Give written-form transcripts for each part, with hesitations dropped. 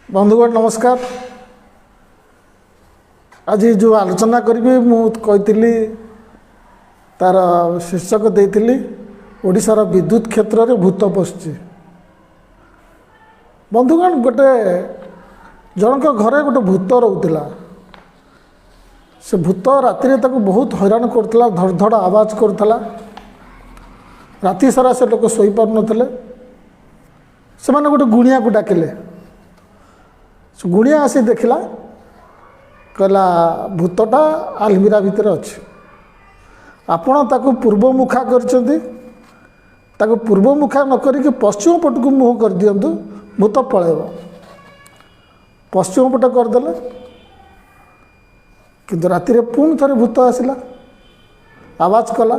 बंधुगण नमस्कार। आज जो आलोचना करी मुझी तार शीर्षक देती ओडिशार विद्युत क्षेत्र में भूत पशुची। बंधुगण गोटे जनक घरे गोटे भूत रोला। से भूत राति बहुत हैरान करता, धड़ धड़ आवाज करता। राति सारा से लोक शोपार नथिले। से माने गोटे गुणिया को डाकिले। गुणिया आसी देखला, कहला भूतटा आलमिरा भितर अच्छे। आपण ताकू पूर्व मुखा करछंती, ताकू पूर्व मुखा न करिक पश्चिम पट को मुह कर दियंतु, भूत पळेबो। पश्चिम पट करदेले, किंतु राति रे पुणी थरे भूत आसिला, आवाज कला।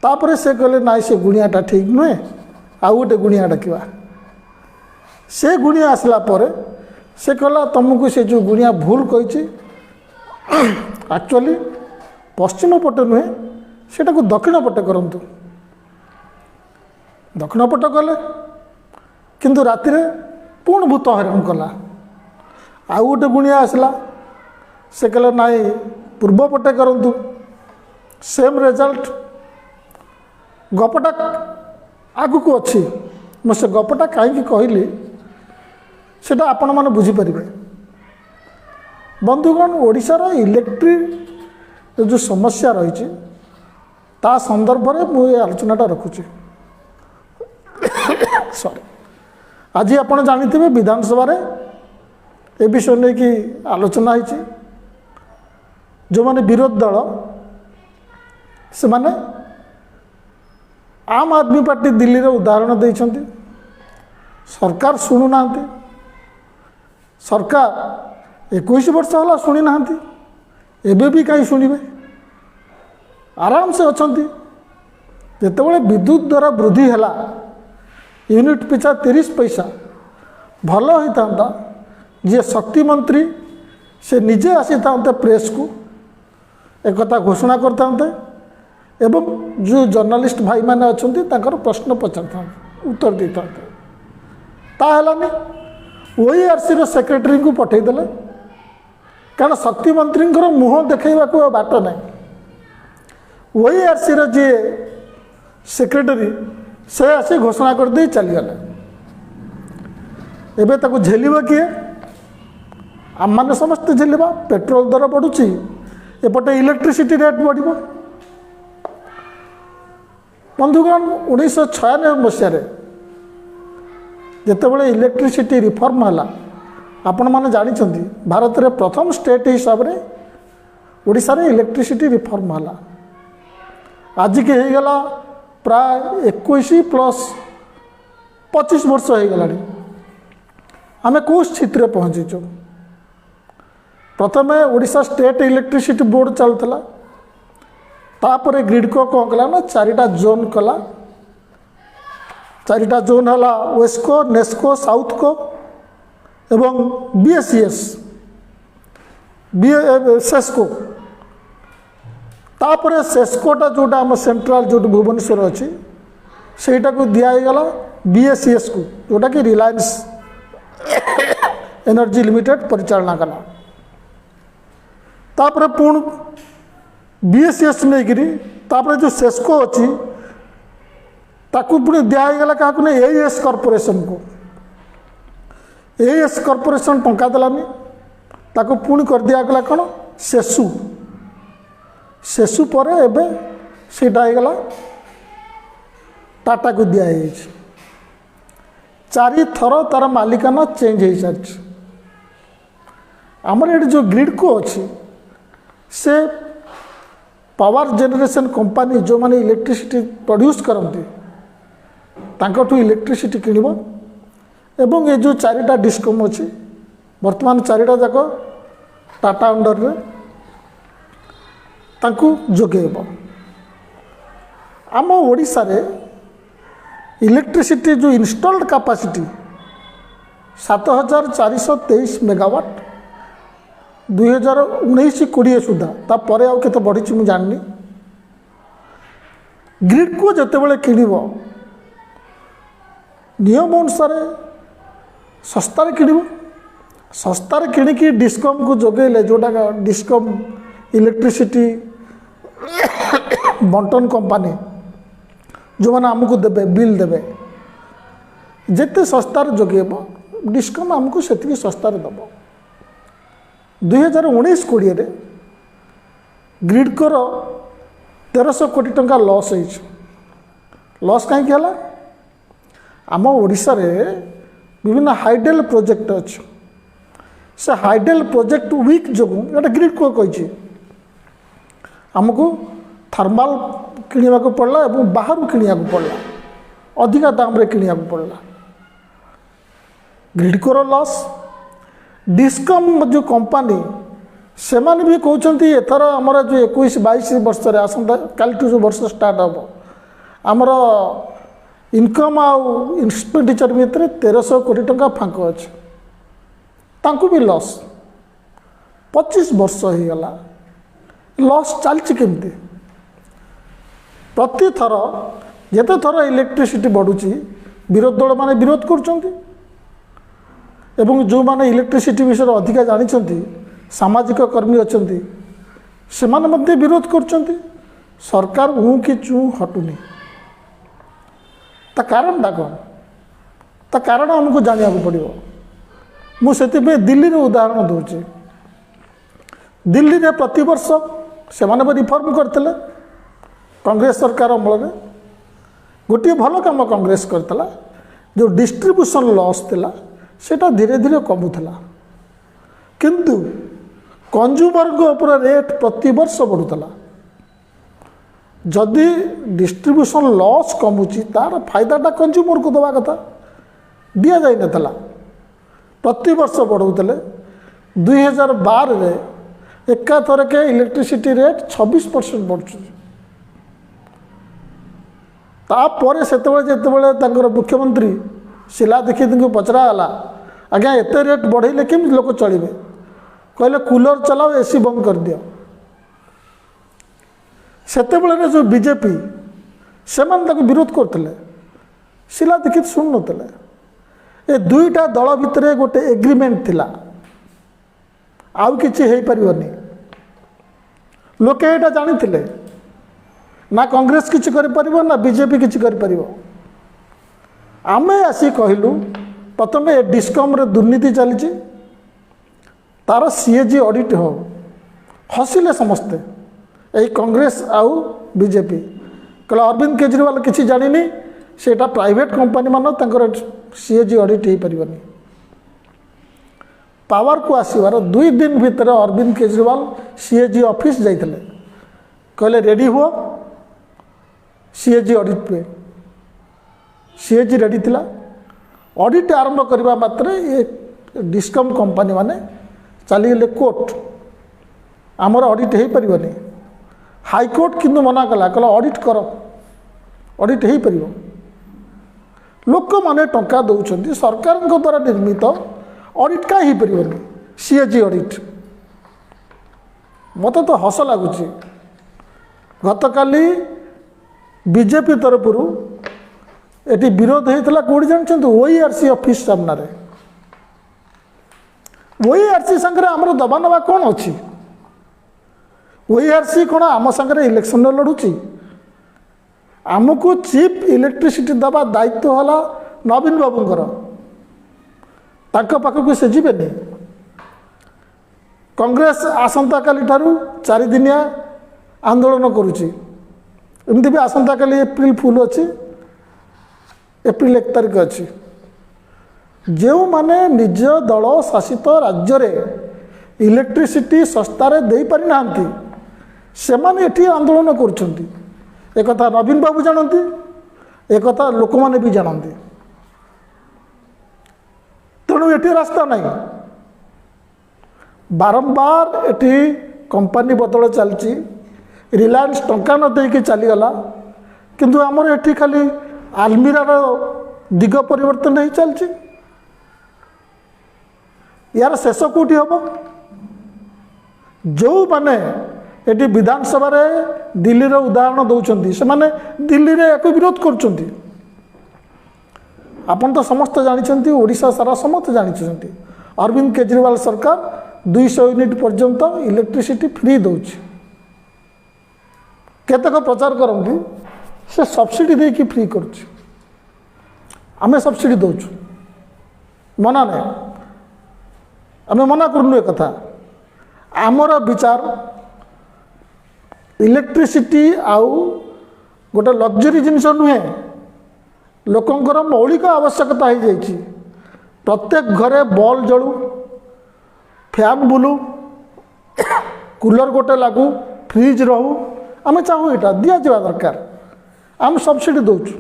तापरे से कहले नाई से गुणियाटा ठीक नुहे, आ गोटे गुणिया डाकिबा। से गुणिया आसला परे से कहला तुमको से जो गुणिया भूल कही एक्चुअली पश्चिम पटे नुहे, सेटा को दक्षिण पटे करंतु। दक्षिण पट कले, किंतु राति रे पुणी भूत हैरान कला। आउ गोटे गुणिया आसला, से कहले नाई पूर्व पटे करंतु, सेम रिजल्ट। गपटा आगु को अच्छी, मुझे गपटा कहीं कहली सेटा आपण माने बुझी परिबे। बंधुगण ओडिशार इलेक्ट्रिक जो समस्या रही ता संदर्भ में मुझे आलोचनाटा रखुची। सॉरी, आज आपण जानिथिबे विधानसभा रे ए विषय नहीं कि आलोचना होती। जो माने विरोध दल से माने आम आदमी पार्टी दिल्ली रे उदाहरण देइछंती। सरकार शुणु नांती। सरकार 21 वर्ष होला शुणी नांती, एबे भी कहीं शुणिबे। आराम से अछंती। जेतेबेले विद्युत दर वृद्धि हैला यूनिट पिछा 30 पैसा भल होता, जे शक्ति मंत्री से निजे आसी था प्रेस को एक कथा घोषणा करते, एवं जो जर्नलिस्ट भाई माने अछंती ताकर प्रश्न पचारता, उत्तर देता। ताहलानी ओईआरसी रो सेक्रेटरी को पठेदेले, कारण शक्ति मंत्री मुह देखा बाट ना। ओईआरसी रो जे सेक्रेटरी से आसी घोषणा कर दे चलीगले। एबे ताको झेलिबा किए? आम मैंने समस्ते झेलिबा। पेट्रोल दर बढ़ुची, एपटे इलेक्ट्रिसिटी रेट बढ़िबो। बंधुगण 1996 मसीह जितेबाला इलेक्ट्रिसिटी रिफॉर्म है, आपण मैंने जानते भारत रे प्रथम स्टेट हिसाब से ओडिशा रे इलेक्ट्रिसिटी रिफॉर्म है। आज के होगला प्राय 21 प्लस 25 वर्ष हो गला। आम कौ स्थिति में पहुँचीचु? प्रथम ओडिशा स्टेट इलेक्ट्रिसिटी बोर्ड चलता, तापर ग्रिडको कौन कला ना 4टा जोन कला। 4टा जोन है वेस्को, नेस्को, साउथको एवं बीएसईएस सेस्को। तापर सेस्कोटा जोटा आम सेंट्रल जो भुवनेश्वर अच्छी सेटा को दिगला बीएसईएस को, जोटा कि रिलायंस एनर्जी लिमिटेड परिचालना कला। तापर पुण बीएसईएस नहीं करी तापर जो सेस्को अच्छी ताकू पुणी दिगला क्या एएस कॉर्पोरेशन को। एएस कॉर्पोरेशन टंका देलानी, ताकू पुणी कर दिगला कौन सेसु। सेसु पर एबे सेटा होगला टाटा को दिखाई। 4 थर तार मालिकाना चेंज हो सारी। आमर ये जो ग्रिडको अच्छी से पावर जेनरेशन कंपनी जो माने इलेक्ट्रिसिटी प्रोड्यूस करती तांकठू इलेक्ट्रिसिटी किଣିବ एवं ये जो 4टा डिस्कम अच्छी वर्तमान 4टा जाक टाटा अंडर रे तांकू जोगेब। आम ओडिशा रे इलेक्ट्रिसिटी जो इंस्टॉल्ड कैपेसिटी 7423 मेगावाट 2019-20 सुधा। तापर आउ केते बढ़ी मु जाननी। ग्रिड को जितेबाला किଣିବ नियम अनुसार ଶସ୍ତାରେ କିଣିବ। ଶସ୍ତାରେ କିଣିକି ଡିସ୍କମ୍କୁ ଯୋଗେଇଲେ, ଯେଉଁଟା ଡିସ୍କମ୍ ଇଲେକ୍ଟ୍ରିସିଟି ବଣ୍ଟନ କମ୍ପାନୀ ଯେଉଁମାନେ ଆମକୁ ଦେବେ, ବିଲ୍ ଦେବେ, ଯେତେ ଶସ୍ତାରେ ଯୋଗେଇବ ଡିସ୍କମ୍ ଆମକୁ ସେତିକି ଶସ୍ତାରେ ଦେବ। 2019-20 ଗ୍ରିଡ଼କୋର 1300 କୋଟି ଟଙ୍କା ଲସ୍ ହେଇଛି। ଲସ୍ କାହିଁକି ହେଲା? ଆମ ଓଡ଼ିଶାରେ ବିଭିନ୍ନ ହାଇଡେଲ୍ ପ୍ରୋଜେକ୍ଟ ଅଛି। ସେ ହାଇଡେଲ୍ ପ୍ରୋଜେକ୍ଟ ୱିକ୍ ଯୋଗୁଁ, ଏଇଟା ଗ୍ରିଡ଼କୋର କହିଛି, ଆମକୁ ଥର୍ମାଲ କିଣିବାକୁ ପଡ଼ିଲା ଏବଂ ବାହାରୁ କିଣିବାକୁ ପଡ଼ିଲା, ଅଧିକା ଦାମରେ କିଣିବାକୁ ପଡ଼ିଲା। ଗ୍ରିଡ଼କୋର ଲସ୍। ଡିସ୍କମ୍ ଯେଉଁ କମ୍ପାନୀ, ସେମାନେ ବି କହୁଛନ୍ତି ଏଥର ଆମର ଯେଉଁ 21-22 ବର୍ଷରେ, ଆସନ୍ତା କାଲିଠୁ ଯେଉଁ ବର୍ଷ ଷ୍ଟାର୍ଟ ହେବ, ଆମର ଇନକମ୍ ଆଉ ଏକ୍ସପେଣ୍ଡିଚର ଭିତରେ 1300 କୋଟି ଟଙ୍କା ଫାଙ୍କ ଅଛି। ତାଙ୍କୁ ବି ଲସ୍। 25 ବର୍ଷ ହେଇଗଲା, ଲସ୍ ଚାଲିଛି କେମିତି? ପ୍ରତିଥର ଯେତେଥର ଇଲେକ୍ଟ୍ରିସିଟି ବଢ଼ୁଛି, ବିରୋଧୀ ଦଳମାନେ ବିରୋଧ କରୁଛନ୍ତି ଏବଂ ଯେଉଁମାନେ ଇଲେକ୍ଟ୍ରିସିଟି ବିଷୟରେ ଅଧିକା ଜାଣିଛନ୍ତି, ସାମାଜିକ କର୍ମୀ ଅଛନ୍ତି, ସେମାନେ ମଧ୍ୟ ବିରୋଧ କରୁଛନ୍ତି। ସରକାର କି ଚୁଁ ହଟୁନି। ତା କାରଣଟା କ'ଣ? ତା କାରଣ ଆମକୁ ଜାଣିବାକୁ ପଡ଼ିବ। ମୁଁ ସେଥିପାଇଁ ଦିଲ୍ଲୀର ଉଦାହରଣ ଦେଉଛି। ଦିଲ୍ଲୀରେ ପ୍ରତିବର୍ଷ ସେମାନେ ବି ରିଫର୍ମ କରିଥିଲେ କଂଗ୍ରେସ ସରକାର ଅମଳରେ। ଗୋଟିଏ ଭଲ କାମ କଂଗ୍ରେସ କରିଥିଲା, ଯେଉଁ ଡିଷ୍ଟ୍ରିବ୍ୟୁସନ୍ ଲସ୍ ଥିଲା ସେଇଟା ଧୀରେ ଧୀରେ କମୁଥିଲା, କିନ୍ତୁ କଞ୍ଜୁମରଙ୍କ ଉପରେ ରେଟ୍ ପ୍ରତିବର୍ଷ ବଢ଼ୁଥିଲା। ଯଦି ଡିଷ୍ଟ୍ରିବ୍ୟୁସନ୍ ଲସ୍ କମୁଛି, ତା'ର ଫାଇଦାଟା କଞ୍ଜୁମରକୁ ଦେବା କଥା, ଦିଆଯାଇନଥିଲା। ପ୍ରତିବର୍ଷ ବଢ଼ଉଥିଲେ। 2012ରେ ଏକାଥରକେ ଇଲେକ୍ଟ୍ରିସିଟି ରେଟ୍ 26% ବଢ଼ୁଛି। ତାପରେ ଯେତେବେଳେ ତାଙ୍କର ମୁଖ୍ୟମନ୍ତ୍ରୀ ଶିଲା ଦୀକ୍ଷିତଙ୍କୁ ପଚରାଗଲା, ଆଜ୍ଞା ଏତେ ରେଟ୍ ବଢ଼େଇଲେ କେମିତି ଲୋକ ଚଳିବେ? କହିଲେ କୁଲର ଚଲାଅ, ଏସି ବନ୍ଦ କରିଦିଅ। ସେତେବେଳେ ଯେଉଁ ବିଜେପି, ସେମାନେ ତାକୁ ବିରୋଧ କରୁଥିଲେ, ଶିଲା ଦୀକ୍ଷିତ ଶୁଣୁନଥିଲେ। ଏ ଦୁଇଟା ଦଳ ଭିତରେ ଗୋଟେ ଏଗ୍ରିମେଣ୍ଟ ଥିଲା, ଆଉ କିଛି ହେଇପାରିବନି। ଲୋକେ ଏଇଟା ଜାଣିଥିଲେ। ନା କଂଗ୍ରେସ କିଛି କରିପାରିବ, ନା ବିଜେପି କିଛି କରିପାରିବ। ଆମେ ଆସି କହିଲୁ, ପ୍ରଥମେ ଏ ଡିସ୍କମ୍ରେ ଦୁର୍ନୀତି ଚାଲିଛି, ତାର CAG ଅଡ଼ିଟ୍ ହେଉ। ହସିଲେ ସମସ୍ତେ, ଏଇ କଂଗ୍ରେସ ଆଉ ବିଜେପି। କହିଲେ ଅରବିନ୍ଦ କେଜରିୱାଲ କିଛି ଜାଣିନି, ସେଇଟା ପ୍ରାଇଭେଟ୍ କମ୍ପାନୀମାନ, ତାଙ୍କର CAG ଅଡ଼ିଟ୍ ହେଇପାରିବନି। ପାୱାରକୁ ଆସିବାର 2 ଦିନ ଭିତରେ ଅରବିନ୍ଦ କେଜରିୱାଲ CAG ଅଫିସ୍ ଯାଇଥିଲେ, କହିଲେ ରେଡ଼ି ହୁଅ CAG ଅଡ଼ିଟ୍ ପାଇଁ। CAG ରେଡ଼ି ଥିଲା। ଅଡ଼ିଟ୍ ଆରମ୍ଭ କରିବା ମାତ୍ରେ ଏ ଡିସ୍କମ୍ କମ୍ପାନୀ ମାନେ ଚାଲିଗଲେ କୋର୍ଟ, ଆମର ଅଡ଼ିଟ୍ ହେଇପାରିବନି। ହାଇକୋର୍ଟ କିନ୍ତୁ ମନା କଲା, କହିଲା ଅଡ଼ିଟ୍ କର, ଅଡ଼ିଟ୍ ହେଇପାରିବ। ଲୋକମାନେ ଟଙ୍କା ଦେଉଛନ୍ତି, ସରକାରଙ୍କ ଦ୍ୱାରା ନିର୍ମିତ, ଅଡ଼ିଟ୍ କାହିଁ ହେଇପାରିବନି? CAG audit. ମୋତେ ତ ହସ ଲାଗୁଛି। ଗତକାଲି ବିଜେପି ତରଫରୁ ଏଠି ବିରୋଧ ହେଇଥିଲା, କେଉଁଠି ଜାଣିଛନ୍ତି? OERC ଅଫିସ୍ ସାମ୍ନାରେ। OERC ସାଙ୍ଗରେ ଆମର ଦବା ନେବା କ'ଣ ଅଛି? OERC କ'ଣ ଆମ ସାଙ୍ଗରେ ଇଲେକ୍ସନରେ ଲଢ଼ୁଛି? ଆମକୁ ଚିଫ୍ ଇଲେକ୍ଟ୍ରିସିଟି ଦେବା ଦାୟିତ୍ୱ ହେଲା ନବୀନ ବାବୁଙ୍କର। ତାଙ୍କ ପାଖକୁ ସେ ଯିବେନି। କଂଗ୍ରେସ ଆସନ୍ତାକାଲିଠାରୁ 4 ଦିନିଆ ଆନ୍ଦୋଳନ କରୁଛି। ଏମିତି ବି ଆସନ୍ତାକାଲି ଏପ୍ରିଲ ଫୁଲ୍ ଅଛି, ଏପ୍ରିଲ 1 ତାରିଖ ଅଛି। ଯେଉଁମାନେ ନିଜ ଦଳ ଶାସିତ ରାଜ୍ୟରେ ଇଲେକ୍ଟ୍ରିସିଟି ଶସ୍ତାରେ ଦେଇପାରିନାହାନ୍ତି, ସେମାନେ ଏଠି ଆନ୍ଦୋଳନ କରୁଛନ୍ତି। एकथा नवीन बाबू जानती, एकथा लोक मैंने भी जानती। तेणु ये रास्ता नहीं, बारंबार ये कंपनी बदल चलती। रिलायंस टंका न देकी चलीगला, किंतु आमर ये खाली आलमीरार दिग परिवर्तन नहीं चलती। यार शेष कौटी हम? जो माने ये विधानसभा दिल्ली उदाहरण दौरान से माने दिल्ली में एक विरोध कर आपण तो समस्त जानते ओडिशा सारा समस्त जानते अरविंद केजरीवाल सरकार 200 यूनिट पर्यंत इलेक्ट्रिसिटी फ्री दौच केतक प्रचार करती से सब्सिडी देकी फ्री करुच्ची आम सब्सिडी दौचु मना नहीं आम मना करूँ एक कथा आमर विचार इलेक्ट्रिसिटी आउ गोटे लग्जरी जिनस नुहे लोकंकर मौलिक आवश्यकता हो जाइए प्रत्येक घरे बल्ब जलू फैन बुलू कूलर गोटे लागू फ्रिज रहू आम चाहूँ यहाँ दि जा दरकार आम सब्सिडी दौचु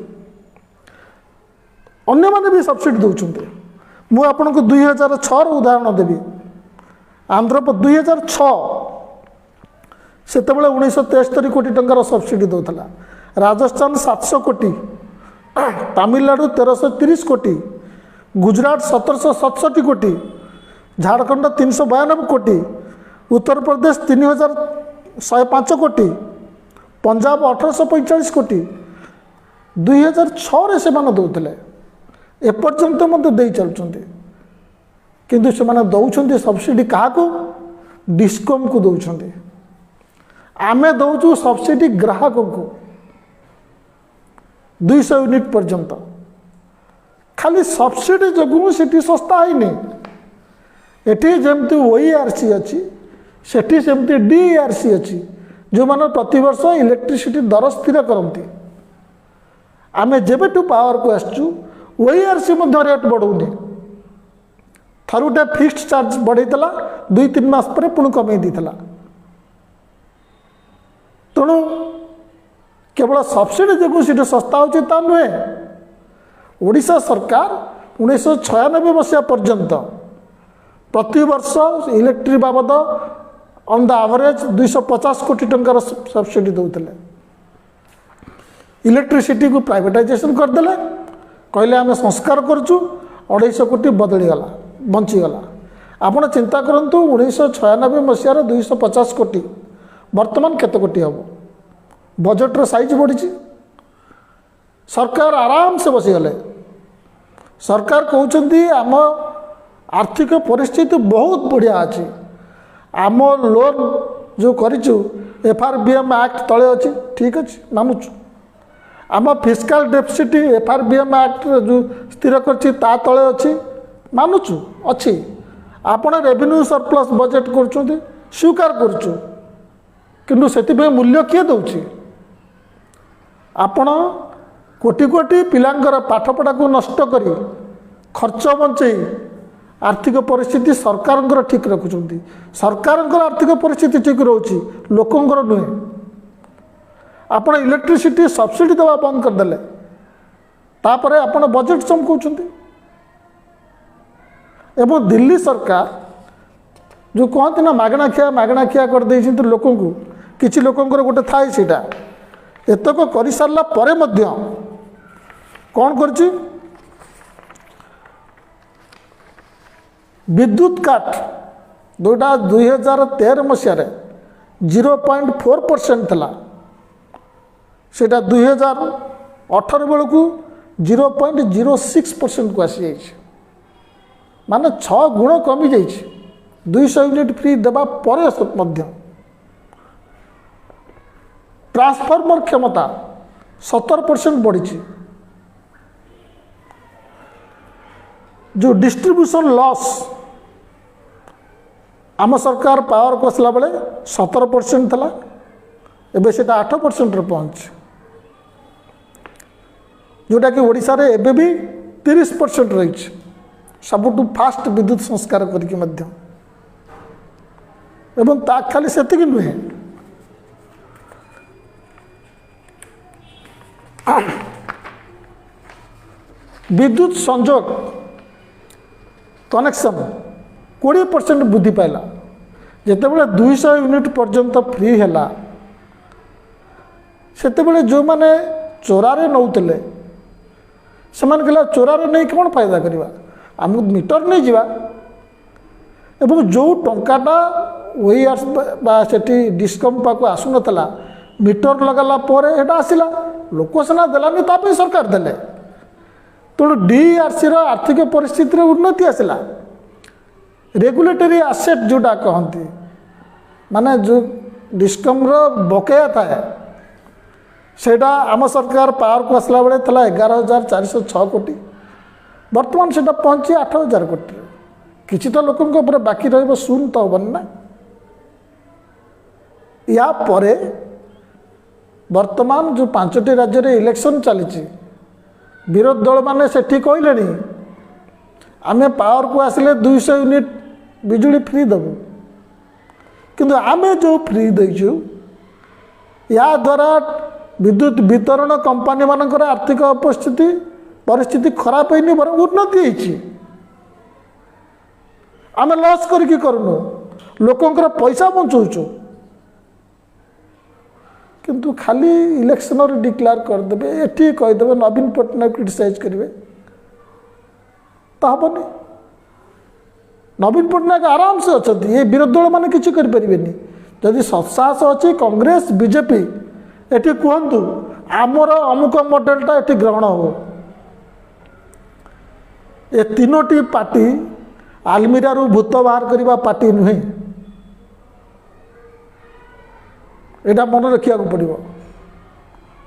अन्य माने भी सब्सिडी दौरान मु आपन को 2006 उदाहरण देवी आंध्र 2006 से 1973 कोटी टंकार सब्सिडी दौला राजस्थान 700 कोटी तमिलनाडु 1330 कोटी गुजरात 1767 कोटी झारखंड 392 कोटी उत्तर प्रदेश 3105 कोटी पंजाब 1845 कोटी 2006 से दौले एपर्यंत मत दे चलुँच किंतु से दौरान सब्सिडी क्या डिस्कम को दौरान आमे दौचु सब्सिडी ग्राहक को 200 यूनिट पर्यंत खाली सब्सिडी जो से सस्ता है नहीं एटी जमती OERC अच्छी सेठी सेमती DERC अच्छी जो मैंने प्रतिवर्ष इलेक्ट्रिसिटी दर स्थिर करती आम जेबेठू पावर को आसचु OERC रेट बढ़ौनी थरुटे फिक्स्ड चार्ज बढ़ेला 2-3 मास पर पुणी कमे देला तेणु केवल सब्सिडी जो सीट सस्ता होता नुहे ओडिशा सरकार 1996 मसीहा पर्यंत प्रति वर्ष इलेक्ट्रिक बाबद ऑन द एवरेज 250 कोटी टंकार सब्सिडी दौले इलेक्ट्रिसिटी को प्राइवेटाइजेशन करदे कहले आम संस्कार करुँ 250 कोटी बदलीगला बंचीगला आपण चिंता करूँ 1996 मसीहार 250 कोटी वर्तमान केते कोटी हम बजेट्र साइज बढ़ी सरकार आराम से बसीगले सरकार कहते आम आर्थिक परिस्थिति बहुत बढ़िया अच्छी आम लोन जो करूँ FRBM एक्ट तले अच्छी ठीक अच्छे मानुचु आम फिस्काल डेफिसिट FRBM एक्ट जो स्थिर करछि ता तले अच्छी मानुचु अच्छी आपण रेवेन्यू सरप्लस बजेट कर स्वीकार करुचु किंतु से मूल्य किए दौची आपण कोटी कोटी पिलांकर पाठपढ़ा को नष्ट करी खर्च बंचई आर्थिक परिस्थिति सरकार ठीक रखुंट सरकार आर्थिक परिस्थिति ठीक रोचे लोकंर नुहे आपण इलेक्ट्रिसिटी सब्सिडी देवा बंद करदे तापर आपण बजेट चमकाउछंती एवं दिल्ली सरकार जो कहते ना मागणा खिया कर दे लोक किसी लोकंर गोटे थाए सीटा एतक कर सारा पर कौन कर विद्युत काट जोटा 2013 मसीह 0.4% था सेटा 2018 बेलू 0.06% को आसी जाइए माने 6 गुण कमी जाइए 200 यूनिट फ्री देवा पर ट्रांसफॉर्मर क्षमता 70% बढ़ी जो डिस्ट्रीब्यूशन लॉस आम सरकार पावर को आसला बेले 17% था एबे सेटा 8% रे पहुँच जोटा कि ओडिशा रे एबे भी 30% रही सबुठु फास्ट विद्युत संस्कार करके मध्य एवं ता खाली सेतिक नुहे विद्युत संजोग कनेक्शन 20% वृद्धि पाइला जितेबाला 200 यूनिट पर्यंत फ्री है से जो मैंने चोरारे नौले से कहला चोरारे नहीं कौन फायदा करवा आम मीटर नहीं जावा एवं जो टंकाटा OERC डिस्कम पाक आसुना मीटर लगाला पर एटा आसिला लोक सीना देलानी ताप सरकार देले तेणु डीआरसी आर्थिक परिस्थिति उन्नति आसला रेगुलेटरी आसेट जोटा कहती माने जो डिस्कम बकेया थाए सेटा आम सरकार पावर को आसला बेले 11,406 कोटी बर्तमान से पहुँची 8,000 कोटी किसी तो लोकों बाकी रही शून्य तो हेन ना या परे वर्तमान जो 5टी राज्य में इलेक्शन चली विरोधी दल मैंने सेठी कहले आमे पावर को आसिले 200 यूनिट बिजुली फ्री देबू किंतु आमे जो फ्री देचु या द्वारा विद्युत वितरण कंपनी मानकर आर्थिक परिस्थिति खराब होनी बर उन्नति होती आमे लॉस करके करूनु लोकंकर पैसा बचाऊचु किंतु खाली इलेक्शन डिक्लेयर करदे एटी कहीदेवे नवीन पट्टनायक क्रिटिसाइज करेंगे तो हेनी नवीन पट्टनायक आराम से अच्छा ये विरोधी दल मैंने किसी करें जदि सत्साहस अच्छी कांग्रेस बीजेपी एटी कहतु आमर अमुक मॉडलटा एटी ग्रहण हो ये तीनोटी पार्टी आलमीरा भूत बाहर करने पार्टी नुहे यहाँ मन रखा पड़ो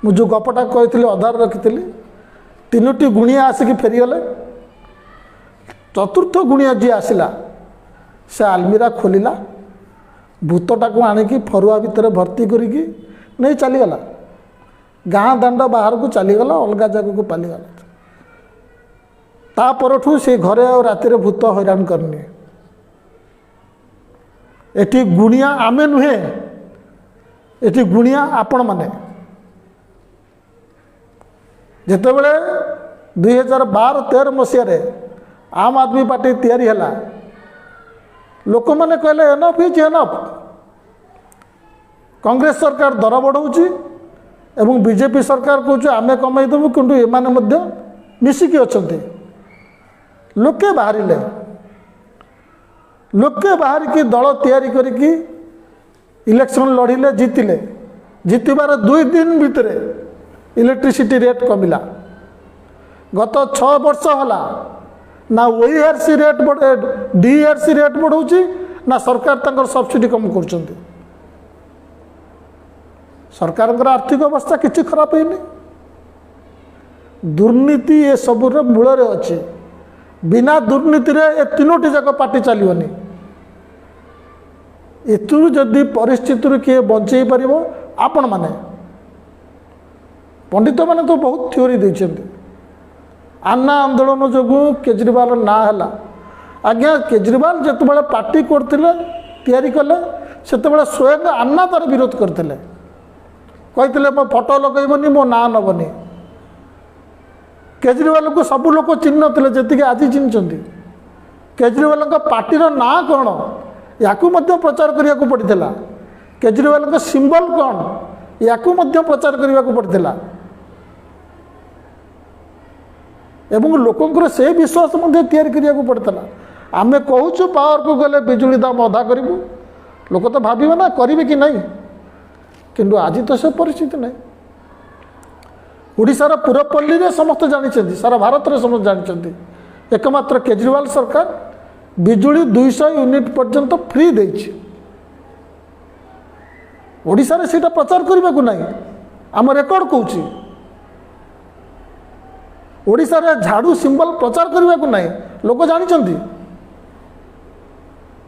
मुझे गपटा कही अधार रखी तीनोटी गुणिया आसिक फेरीगले चतुर्थ गुणिया जी आसला से आलमीरा खोलिला भूतटा को आणिकी फरुआ भितर भर्ती करिकी नहीं चलीगला गाँ दांड बाहर को चलीगला अलग जगह को पालीगला ता परठू से घरे और रातिर भूत हैरान करनी एटी गुणिया आमे नुहे एटी गुणिया आपण माने जितेबले 2012-13 मसीह आम आदमी पार्टी तैयारी है लोक मैंने कहले एनफ इज एनफ कांग्रेस सरकार दर बढ़ाऊँगी एवं बीजेपी सरकार कहे आमे कमईदेबू किंतु एमाने मिसिकी अच्छा लोके बाहर लोके बाहर की दल तैयारी करिकी इलेक्शन लड़िले जीतिले जीतबार 2 दिन भितर इलेक्ट्रिसिटी रेट कमिला गत 6 वर्ष है ना ओईआरसी रेट डीआरसी रेट बढ़ाऊँगी ना सरकार तंकर सब्सिडी कम कर सरकार आर्थिक अवस्था किसी खराब है दुर्नीति ये सबुर मूल अच्छे बिना दुर्नीति ये तीनोटी जाक पार्टी चलनी एथुरु जदि परिस्थिति किए बचे पार आपण मैने पंडित मैंने तो बहुत थ्योरी देते आन्ना आंदोलन जो केजरीवाल ना है आज्ञा केजरीवाल जिते पार्टी करते कले से स्वयं आन्ना तार विरोध करते कहते मो फोटो लगेबनी मो ना नबनी केजरीवाल को सब लोग चिन्ह थे जी आज चिन्हती केजरीवाल पार्टीर ना कौन या प्रचार करने को पड़ता केजरीवाल का सिंबल कौन या प्रचार करने को पड़ता एवं लोकंर से विश्वास करने को पड़ता आमे कहूँ पावर को गले बिजुली दाम अधा करूँ लोक तो भावे ना करेंगे कि नहीं किंतु आज तो से परिस्थिति नहीं ओडिशार पुरपल्ली रे समस्त जानते सारा भारत रे समस्त जानते एकमात्र केजरीवाल सरकार बिजुली 200 यूनिट पर्यंत फ्री देछि ओडिशा रे सेटा प्रचार करबा को नहीं आम रेकर्ड कहूँ ओडिशा रे झाड़ू सिंबल प्रचार करबा को नहीं लोक जानते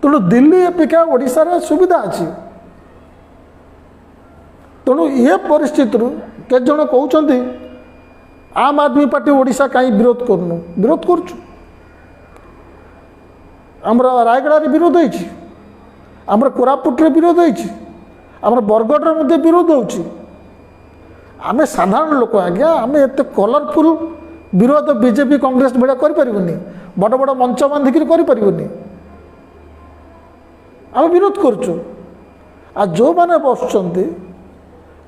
तेणु दिल्ली अपेक्षा ओडिशा रे सुविधा अच्छी तेणु ये परिस्थिति के जन कहते आम आदमी पार्टी ओडिशा कहीं विरोध करूँ विरोध करुचु आमर रायगड़ा विरोध होती आमर कोरापुट विरोध होती आमर बरगढ़ विरोध होची आम साधारण लोक आज्ञा आम एत कलरफुल विरोध बीजेपी कांग्रेस भाया करें बड़ बड़ मंच बांधिक करें आम विरोध करुचु आ जो मैंने बसुँच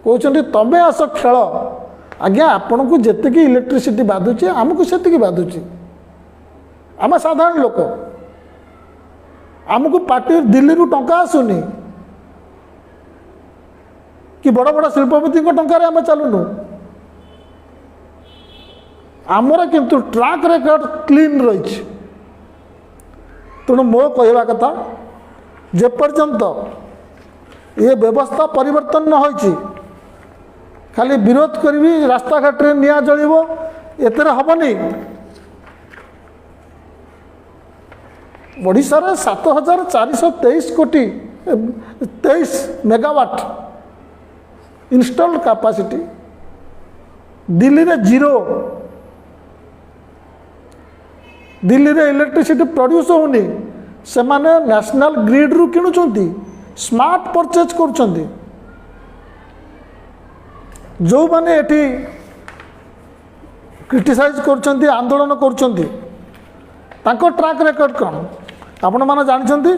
कहते तमें आस खेल आज्ञा आपण को जी इलेक्ट्रिसिटी बाधुचे आमको से बाधुची आम साधारण लोक आमको पार्टी दिल्ली रू टंका आसुनी कि बड़ बड़ शिल्पपति टंकार आम चलुनु आमर किंतु ट्रैक रेकर्ड क्लीन रही। तेणु मो कहवा कथा जेपर्यंत ये व्यवस्था परिवर्तन न होइछि खाली विरोध करी रास्ता घाट रे निया जलिबो एतरे हबनी। ओडिशा रे 7423 कोटी 23 मेगावाट इंस्टॉल्ड कैपेसिटी, दिल्ली रे जीरो। दिल्ली रे इलेक्ट्रिसिटी प्रोड्यूस होनी, से माने नेशनल ग्रिड रु किणुचंती, स्मार्ट परचेज करुचंती। जो माने एठी क्रिटिसाइज करुचंती, आंदोलन करुचंती, तांको ट्रैक रेकर्ड कौन आपण माने जानचंती।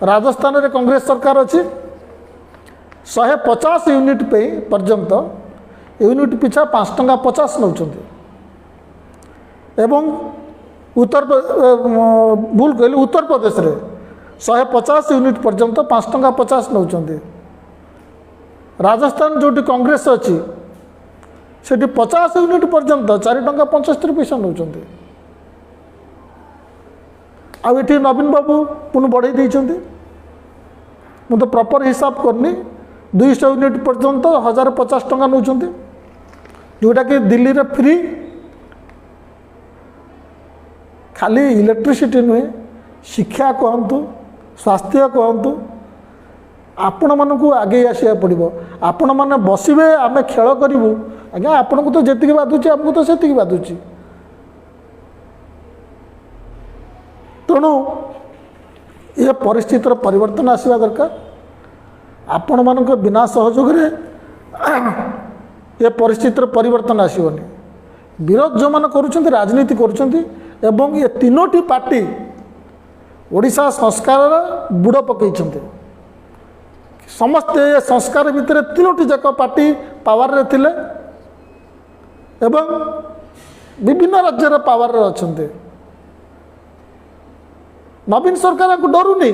राजस्थान रे कांग्रेस सरकार अछि, 150 यूनिट पे पर्यंत यूनिट पिछा 5 टंका 50 नौचंती। एवं भूल कहली उत्तर प्रदेश रे 150 यूनिट पर्यंत 5 टंका 50 नौचंती। राजस्थान जोटी कांग्रेस अच्छी सेठी 50 यूनिट पर्यंत 4 टंका 75 पैसा नौचंती। आउ एठी नवीन बाबू पुनः बढ़ाई देइचंती। मु तो प्रॉपर हिसाब करनी 200 यूनिट पर्यंत 1050 टंका नौचंती, जोटा कि दिल्ली रे फ्री। खाली इलेक्ट्रिसिटी नुहे, शिक्षा कहतु, स्वास्थ्य कहतु, आपण मानू आगे आसिया पड़ो। आपण मैंने बसवे आम खेल करूँ आज्ञा, आपन को तो जी बाधुची आमको तो से बाधुची। तेणु ये परिस्थितिर परिवर्तन आसवा दरकार। आपण मान बिना सहयोग ये परिस्थितिर परिवर्तन आसवनी। विरोध जो मैंने करुँच राजनीति करुँच, एवं ये तीनोटी पार्टी ओडिशा संस्कार बुड़ पकई। समस्ते ये संस्कार भितर तीनोटी जाक पार्टी पावर रे थिले एवं विभिन्न राज्य पावर रे अछंते। नवीन सरकार को डरुनी,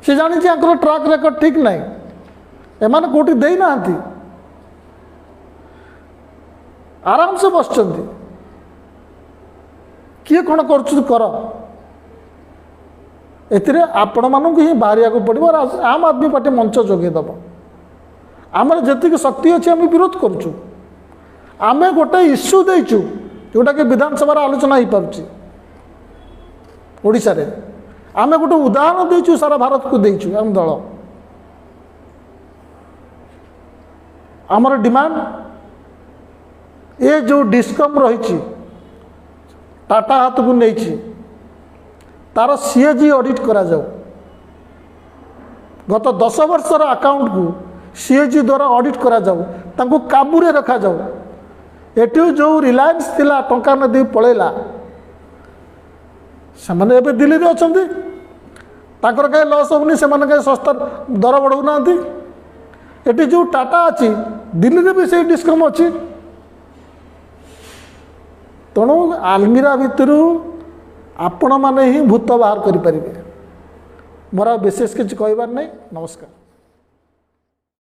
से जानी ट्रैक रेकर्ड ठीक ना, एमाने कोटी दे ना, आराम से बस किए कौन कर एथिरे आपण मानक ही बाहरिया को पड़ो। आम आदमी पार्टी मंच जोगेदेव, आमर जी शक्ति अच्छी आम विरोध करुचु। आम गोटे इश्यू देचु जोटा कि विधानसभा आलोचना हो पार्टी ओडिशा रे। आम गोटे उदाहरण देचु सारा भारत को देचु। आम दल आमर डिमांड ये जो डिस्कम रही टाटा हाथ को नहीं तार सीएजी ऑडिट करा जाऊ। गत 10 वर्षर अकाउंट को सीएजी द्वारा ऑडिट करा जाऊ, तांको काबूरे रखा जाऊ। एटी जो रिलायंस थिला टंका नदी पळेला, से माने एबे दिल्ली रे अछंती, ताकर कहीं लॉस होनी, से माने कहीं सस्ता दर बढ़ाऊ ना। एटी जो टाटा अच्छी दिल्ली रे भी से डिस्कम अच्छी। तेणु आलमीरा भितर आपण माने ही भूत बाहर करें। मोर विशेष किसी कहबार नहीं। नमस्कार।